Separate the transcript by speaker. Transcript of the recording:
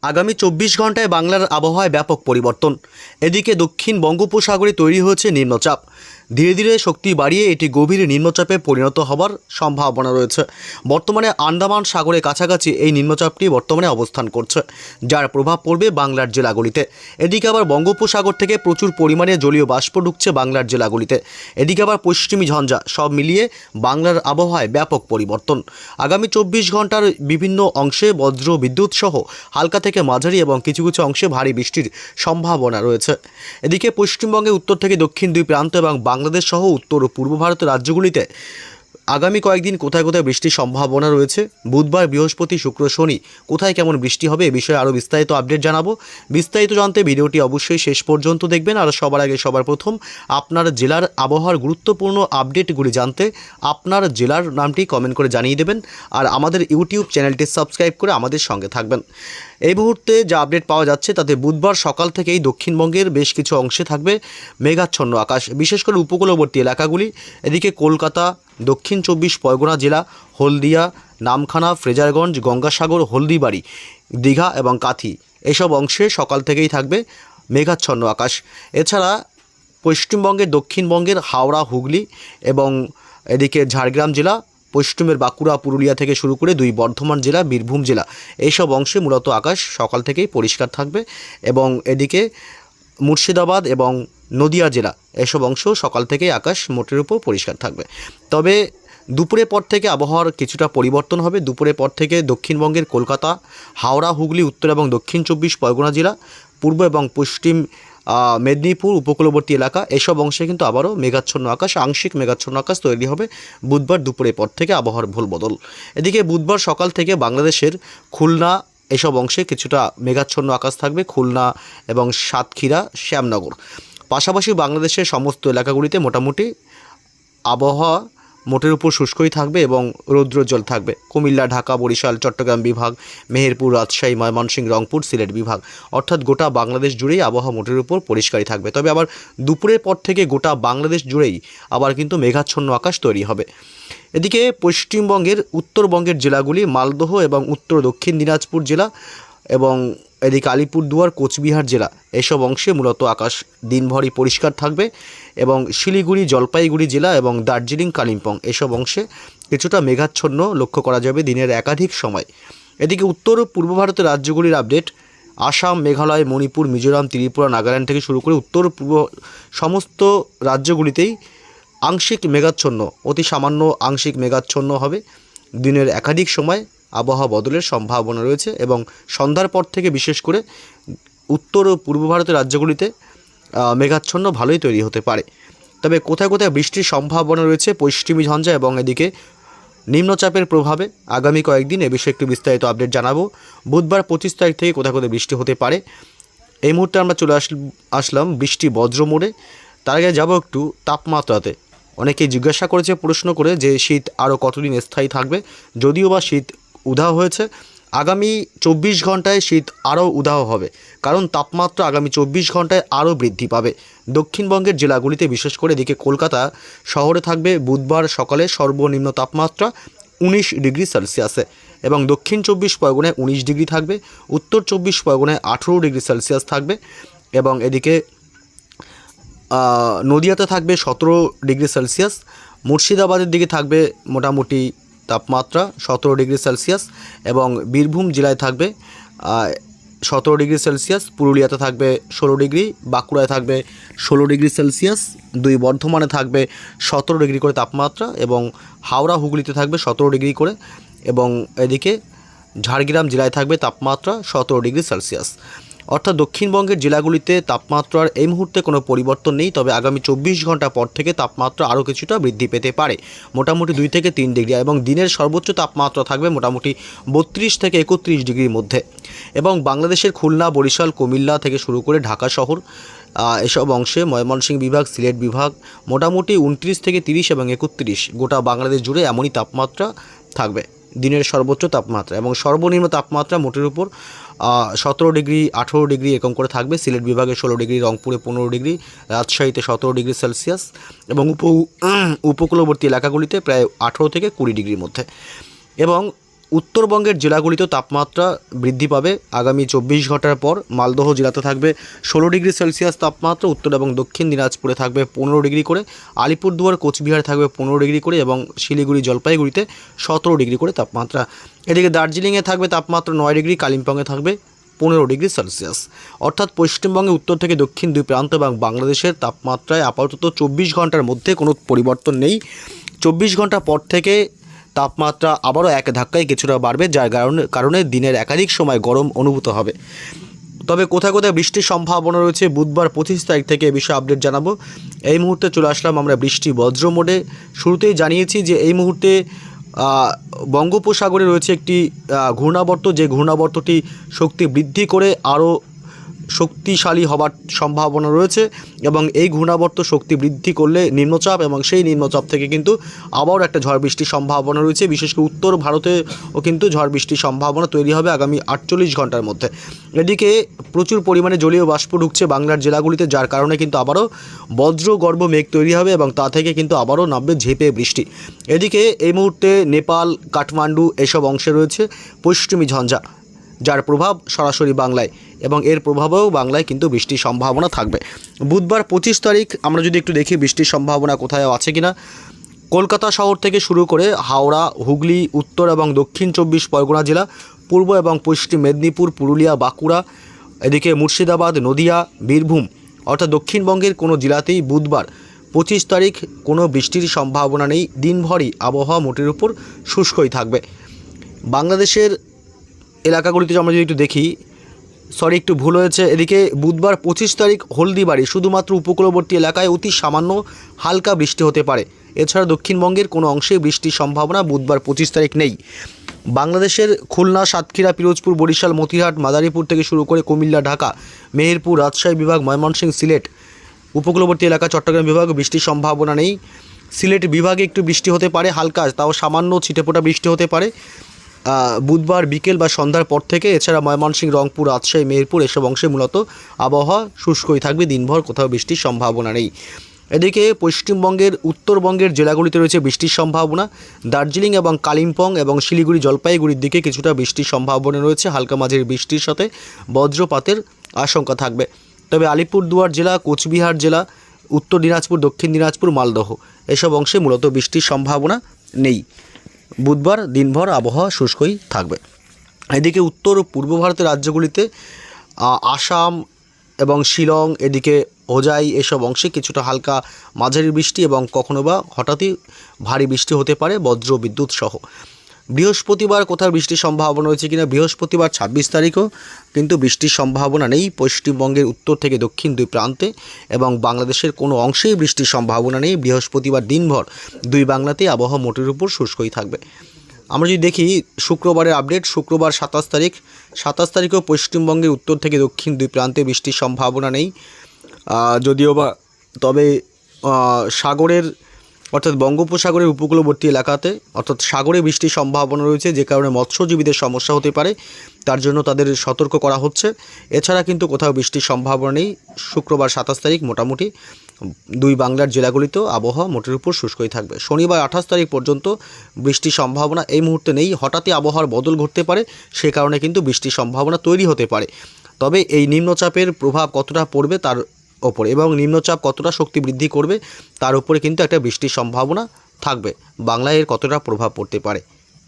Speaker 1: আগামী 24 ঘন্টায় বাংলার আবহাওয়ায় ব্যাপক পরিবর্তন। এদিকে দক্ষিণ বঙ্গোপসাগরে তৈরি হয়েছে নিম্নচাপ। ধীরে ধীরে শক্তি বাড়িয়ে এটি গভীর নিম্নচাপে পরিণত হবার সম্ভাবনা রয়েছে। বর্তমানে আন্দামান সাগরের কাছাকাছি এই নিম্নচাপটি বর্তমানে অবস্থান করছে, যার প্রভাব পড়বে বাংলার জেলাগুলিতে। এদিকে আবার বঙ্গোপসাগর থেকে প্রচুর পরিমাণে জলীয় বাষ্প ঢুকছে বাংলার জেলাগুলিতে। এদিকে আবার পশ্চিমী ঝঞ্ঝা, সব মিলিয়ে বাংলার আবহাওয়ায় ব্যাপক পরিবর্তন। আগামী 24 ঘন্টার বিভিন্ন অংশে বজ্র বিদ্যুৎ সহ হালকা থেকে মাঝারি এবং কিছু কিছু অংশে ভারী বৃষ্টির সম্ভাবনা রয়েছে। এদিকে পশ্চিমবঙ্গে উত্তর থেকে দক্ষিণ দুই প্রান্ত এবং বাংলাদেশ সহ উত্তর ও পূর্ব ভারতের রাজ্যগুলিতে আগামী কয়েকদিন কোথায় কোথায় বৃষ্টির সম্ভাবনা রয়েছে, বুধবার, বৃহস্পতি, শুক্র, শনি কোথায় কেমন বৃষ্টি হবে এ বিষয়ে আরও বিস্তারিত আপডেট জানাবো। বিস্তারিত জানতে ভিডিওটি অবশ্যই শেষ পর্যন্ত দেখবেন। আর সবার আগে সবার প্রথম আপনার জেলার আবহাওয়ার গুরুত্বপূর্ণ আপডেটগুলি জানতে আপনার জেলার নামটি কমেন্ট করে জানিয়ে দেবেন। আর আমাদের ইউটিউব চ্যানেলটি সাবস্ক্রাইব করে আমাদের সঙ্গে থাকবেন। এই মুহূর্তে যা আপডেট পাওয়া যাচ্ছে তাতে বুধবার সকাল থেকেই দক্ষিণবঙ্গের বেশ কিছু অংশে থাকবে মেঘাচ্ছন্ন আকাশ, বিশেষ করে উপকূলবর্তী এলাকাগুলি। এদিকে কলকাতা, দক্ষিণ 24 পরগনা জেলা, হলদিয়া, নামখানা, ফ্রেজারগঞ্জ, গঙ্গাসাগর, হলদিবাড়ি, দীঘা এবং কাথি এসব অংশে সকাল থেকেই থাকবে মেঘাচ্ছন্ন আকাশ। এছাড়া পশ্চিমবঙ্গের দক্ষিণবঙ্গের হাওড়া, হুগলি এবং এদিকে ঝাড়গ্রাম জেলা, পশ্চিমের বাঁকুড়া, পুরুলিয়া থেকে শুরু করে দুই বর্ধমান জেলা, বীরভূম জেলা এইসব অংশে মূলত আকাশ সকাল থেকেই পরিষ্কার থাকবে। এবং এদিকে মুর্শিদাবাদ এবং নদিয়া জেলা এসব অংশ সকাল থেকেই আকাশ মোটের উপর পরিষ্কার থাকবে। তবে দুপুরের পর থেকে আবহাওয়ার কিছুটা পরিবর্তন হবে। দুপুরের পর থেকে দক্ষিণবঙ্গের কলকাতা, হাওড়া, হুগলি, উত্তর এবং দক্ষিণ 24 পরগনা জেলা, পূর্ব এবং পশ্চিম মেদিনীপুর উপকূলবর্তী এলাকা এসব অংশে কিন্তু আবারও মেঘাচ্ছন্ন আকাশ, আংশিক মেঘাচ্ছন্ন আকাশ তৈরি হবে বুধবার দুপুরের পর থেকে আবহাওয়ার ভুল বদল। এদিকে বুধবার সকাল থেকে বাংলাদেশের খুলনা এসব অংশে কিছুটা মেঘাচ্ছন্ন আকাশ থাকবে, খুলনা এবং সাতক্ষীরা, শ্যামনগর। পাশাপাশি বাংলাদেশের সমস্ত এলাকাগুলিতে মোটামুটি আবহাওয়া মোটের উপর শুষ্কই থাকবে এবং রৌদ্রোজ্জ্বল থাকবে। কুমিল্লা, ঢাকা, বরিশাল, চট্টগ্রাম বিভাগ, মেহেরপুর, রাজশাহী, ময়মনসিংহ, রংপুর, সিলেট বিভাগ অর্থাৎ গোটা বাংলাদেশ জুড়েই আবহাওয়া মোটের উপর পরিষ্কারই থাকবে। তবে আবার দুপুরের পর থেকে গোটা বাংলাদেশ জুড়েই আবার কিন্তু মেঘাচ্ছন্ন আকাশ তৈরি হবে। এদিকে পশ্চিমবঙ্গের উত্তরবঙ্গের জেলাগুলি মালদহ এবং উত্তর দক্ষিণ দিনাজপুর জেলা এবং এদিকে আলিপুরদুয়ার, কোচবিহার জেলা এসব অংশে মূলত আকাশ দিনভরই পরিষ্কার থাকবে। এবং শিলিগুড়ি, জলপাইগুড়ি জেলা এবং দার্জিলিং, কালিম্পং এসব অংশে কিছুটা মেঘাচ্ছন্ন লক্ষ্য করা যাবে দিনের একাধিক সময়। এদিকে উত্তর ও পূর্ব ভারতের রাজ্যগুলির আপডেট। আসাম, মেঘালয়, মণিপুর, মিজোরাম, ত্রিপুরা, নাগাল্যান্ড থেকে শুরু করে উত্তর পূর্ব সমস্ত রাজ্যগুলিতেই আংশিক মেঘাচ্ছন্ন, অতি সামান্য আংশিক মেঘাচ্ছন্ন হবে। দিনের একাধিক সময় আবহাওয়া বদলের সম্ভাবনা রয়েছে এবং সন্ধ্যার পর থেকে বিশেষ করে উত্তর ও পূর্ব ভারতের রাজ্যগুলিতে মেঘাচ্ছন্ন ভালোই তৈরি হতে পারে। তবে কোথায় কোথায় বৃষ্টির সম্ভাবনা রয়েছে পশ্চিমী ঝঞ্ঝা এবং এদিকে নিম্নচাপের প্রভাবে আগামী কয়েকদিন এ বিষয়ে একটু বিস্তারিত আপডেট জানাবো। বুধবার 25 তারিখ থেকে কোথায় কোথায় বৃষ্টি হতে পারে। এই মুহূর্তে আমরা চলে আসলাম বৃষ্টি বজ্র মোড়ে। তার আগে যাবো একটু তাপমাত্রাতে। অনেকেই জিজ্ঞাসা করেছে প্রশ্ন করে যে শীত আরও কতদিন স্থায়ী থাকবে। যদিও বা শীত উধাও হয়েছে, আগামী 24 ঘন্টায় শীত আরও উধাও হবে, কারণ তাপমাত্রা আগামী 24 ঘন্টায় আরও বৃদ্ধি পাবে। দক্ষিণবঙ্গের জেলাগুলিতে বিশেষ করে এদিকে কলকাতা শহরে থাকবে বুধবার সকালে সর্বনিম্ন তাপমাত্রা 19 ডিগ্রি সেলসিয়াসে এবং দক্ষিণ 24 পরগনায় 19 ডিগ্রি থাকবে, উত্তর 24 পরগনায় 18 ডিগ্রি সেলসিয়াস থাকবে এবং এদিকে নদিয়াতে থাকবে 17 ডিগ্রি সেলসিয়াস, মুর্শিদাবাদের দিকে থাকবে মোটামুটি তাপমাত্রা 17 ডিগ্রি সেলসিয়াস এবং বীরভূম জেলায় থাকবে 17 ডিগ্রি সেলসিয়াস, পুরুলিয়াতে থাকবে 16 ডিগ্রি, বাঁকুড়ায় থাকবে 16 ডিগ্রি সেলসিয়াস, দুই বর্ধমানে থাকবে 17 ডিগ্রি করে তাপমাত্রা এবং হাওড়া, হুগলিতে থাকবে 17 ডিগ্রি করে এবং এদিকে ঝাড়গ্রাম জেলায় থাকবে তাপমাত্রা 17 ডিগ্রি সেলসিয়াস। অর্থাৎ দক্ষিণবঙ্গের জেলাগুলিতে তাপমাত্রার এই মুহূর্তে কোনো পরিবর্তন নেই। তবে আগামী 24 ঘন্টা পর থেকে তাপমাত্রা আরও কিছুটা বৃদ্ধি পেতে পারে, মোটামুটি 2 থেকে 3 ডিগ্রি এবং দিনের সর্বোচ্চ তাপমাত্রা থাকবে মোটামুটি 32 থেকে 31 ডিগ্রির মধ্যে। এবং বাংলাদেশের খুলনা, বরিশাল, কুমিল্লা থেকে শুরু করে ঢাকা শহর এসব অংশে, ময়মনসিংহ বিভাগ, সিলেট বিভাগ মোটামুটি 29 থেকে 30 এবং 31 গোটা বাংলাদেশ জুড়ে এমনই তাপমাত্রা থাকবে দিনের সর্বোচ্চ তাপমাত্রা। এবং সর্বনিম্ন তাপমাত্রা মোটের উপর 17 ডিগ্রি, 18 ডিগ্রি এরকম করে থাকবে। সিলেট বিভাগে 16 ডিগ্রি, রংপুরে 15 ডিগ্রি, রাজশাহীতে 17 ডিগ্রি সেলসিয়াস এবং উপকূলবর্তী এলাকাগুলিতে প্রায় 18 থেকে 20 ডিগ্রির মধ্যে। এবং উত্তরবঙ্গের জেলাগুলিতে তাপমাত্রা বৃদ্ধি পাবে আগামী 24 ঘন্টার পর। মালদহ জেলাতে থাকবে 16 ডিগ্রি সেলসিয়াস তাপমাত্রা, উত্তর এবং দক্ষিণ দিনাজপুরে থাকবে 15 ডিগ্রি করে, আলিপুরদুয়ার কোচবিহার থাকবে 15 ডিগ্রি করে এবং শিলিগুড়ি জলপাইগুড়িতে 17 ডিগ্রি করে তাপমাত্রা। এদিকে দার্জিলিংয়ে থাকবে তাপমাত্রা 9 ডিগ্রি, কালিম্পংয়ে থাকবে 15 ডিগ্রি সেলসিয়াস। অর্থাৎ পশ্চিমবঙ্গে উত্তর থেকে দক্ষিণ দুই প্রান্ত এবং বাংলাদেশের তাপমাত্রায় আপাতত 24 ঘন্টার মধ্যে কোনো পরিবর্তন নেই। 24 ঘন্টা পর থেকে তাপমাত্রা আবারও এক ধাক্কায় কিছুটা বাড়বে, যার কারণে দিনের একাধিক সময় গরম অনুভূত হবে। তবে কোথায় কোথায় বৃষ্টির সম্ভাবনা রয়েছে বুধবার 25 তারিখ থেকে এ বিষয়ে আপডেট জানাবো। এই মুহূর্তে চলে আসলাম আমরা বৃষ্টি বজ্র মোডে। শুরুতেই জানিয়েছি যে এই মুহূর্তে বঙ্গোপসাগরে রয়েছে একটি ঘূর্ণাবর্ত, যে ঘূর্ণাবর্তটি শক্তি বৃদ্ধি করে আরও শক্তিশালী হবার সম্ভাবনা রয়েছে এবং এই ঘূর্ণাবর্ত শক্তি বৃদ্ধি করলে নিম্নচাপ, এবং সেই নিম্নচাপ থেকে কিন্তু আবারও একটা ঝড় বৃষ্টির সম্ভাবনা রয়েছে। বিশেষ করে উত্তর ভারতেও কিন্তু ঝড় বৃষ্টির সম্ভাবনা তৈরি হবে আগামী 48 ঘন্টার মধ্যে। এদিকে প্রচুর পরিমাণে জলীয় বাষ্প ঢুকছে বাংলার জেলাগুলিতে, যার কারণে কিন্তু আবারও বজ্রগর্ভ মেঘ তৈরি হবে এবং তা থেকে কিন্তু আবারও নামবে ঝেঁপে বৃষ্টি। এদিকে এই মুহূর্তে নেপাল, কাঠমান্ডু এসব অংশে রয়েছে পশ্চিমী ঝঞ্ঝা, যার প্রভাব সরাসরি বাংলায়, এবং এর প্রভাবেও বাংলায় কিন্তু বৃষ্টির সম্ভাবনা থাকবে। বুধবার 25 তারিখ আমরা যদি একটু দেখি বৃষ্টির সম্ভাবনা কোথায় আছে কিনা। কলকাতা শহর থেকে শুরু করে হাওড়া, হুগলি, উত্তর এবং দক্ষিণ 24 পরগনা জেলা, পূর্ব এবং পশ্চিম মেদিনীপুর, পুরুলিয়া, বাঁকুড়া, এদিকে মুর্শিদাবাদ, নদিয়া, বীরভূম, অর্থাৎ দক্ষিণবঙ্গের কোনো জেলাতেই বুধবার 25 তারিখ কোনো বৃষ্টির সম্ভাবনা নেই। দিনভরই আবহাওয়া মোটের উপর শুষ্কই থাকবে। বাংলাদেশের এলাকাগুলিতে আমরা যদি একটু দেখি, একটু ভুল হয়েছে। এদিকে বুধবার 25 তারিখ হলদিবাড়ি শুধুমাত্র উপকূলবর্তী এলাকায় অতি সামান্য হালকা বৃষ্টি হতে পারে। এছাড়া দক্ষিণবঙ্গের কোনো অংশে বৃষ্টির সম্ভাবনা বুধবার 25 তারিখ নেই। বাংলাদেশের খুলনা, সাতক্ষীরা, পিরোজপুর, বরিশাল, মতিহাট, মাদারীপুর থেকে শুরু করে কুমিল্লা, ঢাকা, মেহেরপুর, রাজশাহী বিভাগ, ময়মনসিংহ, সিলেট, উপকূলবর্তী এলাকা, চট্টগ্রাম বিভাগ বৃষ্টির সম্ভাবনা নেই। সিলেট বিভাগে একটু বৃষ্টি হতে পারে, হালকা, তাও সামান্য ছিটেফোঁটা বৃষ্টি হতে পারে বুধবার বিকেল বা সন্ধ্যার পর থেকে। এছাড়া ময়মনসিংহ, রংপুর, রাজশাহী, মেহেরপুর এসব অংশে মূলত আবহাওয়া শুষ্কই থাকবে, দিনভর কোথাও বৃষ্টির সম্ভাবনা নেই। এদিকে পশ্চিমবঙ্গের উত্তরবঙ্গের জেলাগুলিতে রয়েছে বৃষ্টির সম্ভাবনা। দার্জিলিং এবং কালিম্পং এবং শিলিগুড়ি জলপাইগুড়ির দিকে কিছুটা বৃষ্টির সম্ভাবনা রয়েছে, হালকা মাঝারি বৃষ্টির সাথে বজ্রপাতের আশঙ্কা থাকবে। তবে আলিপুরদুয়ার জেলা, কোচবিহার জেলা, উত্তর দিনাজপুর, দক্ষিণ দিনাজপুর, মালদহ এসব অংশে মূলত বৃষ্টির সম্ভাবনা নেই। বুধবার দিনভর আবহাওয়া শুষ্কই থাকবে। এদিকে উত্তর ও পূর্ব ভারতের রাজ্যগুলিতে আসাম এবং শিলং, এদিকে হোজাই এসব অংশে কিছুটা হালকা মাঝারি বৃষ্টি এবং কখনো বা হঠাৎই ভারী বৃষ্টি হতে পারে বজ্র বিদ্যুৎ সহ। বৃহস্পতিবার কোথাও বৃষ্টির সম্ভাবনা রয়েছে কিনা, বৃহস্পতিবার 26 তারিখও কিন্তু বৃষ্টির সম্ভাবনা নেই পশ্চিমবঙ্গের উত্তর থেকে দক্ষিণ দুই প্রান্তে, এবং বাংলাদেশের কোনো অংশেই বৃষ্টির সম্ভাবনা নেই। বৃহস্পতিবার দিনভর দুই বাংলাতেই আবহাওয়া মোটের উপর শুষ্কই থাকবে। আমরা যদি দেখি শুক্রবারের আপডেট, শুক্রবার 27 তারিখেও পশ্চিমবঙ্গের উত্তর থেকে দক্ষিণ দুই প্রান্তে বৃষ্টির সম্ভাবনা নেই, যদিও বা তবে সাগরের অর্থাৎ বঙ্গোপসাগরের উপকূলবর্তী এলাকাতে অর্থাৎ সাগরে বৃষ্টির সম্ভাবনা রয়েছে, যে কারণে মৎস্যজীবীদের সমস্যা হতে পারে, তার জন্য তাদের সতর্ক করা হচ্ছে। এছাড়া কিন্তু কোথাও বৃষ্টির সম্ভাবনা নেই। শুক্রবার 27 তারিখ মোটামুটি দুই বাংলার জেলাগুলিতেও আবহাওয়া মোটের উপর শুষ্কই থাকবে। শনিবার 28 তারিখ পর্যন্ত বৃষ্টির সম্ভাবনা এই মুহূর্তে নেই। হঠাৎই আবহাওয়ার বদল ঘটতে পারে, সে কারণে কিন্তু বৃষ্টির সম্ভাবনা তৈরি হতে পারে। তবে এই নিম্নচাপের প্রভাব কতটা পড়বে তার ওপরে এবং নিম্নচাপ কতটা শক্তি বৃদ্ধি করবে তার উপরে কিন্তু একটা বৃষ্টির সম্ভাবনা থাকবে। বাংলায় এর কতটা প্রভাব পড়তে পারে।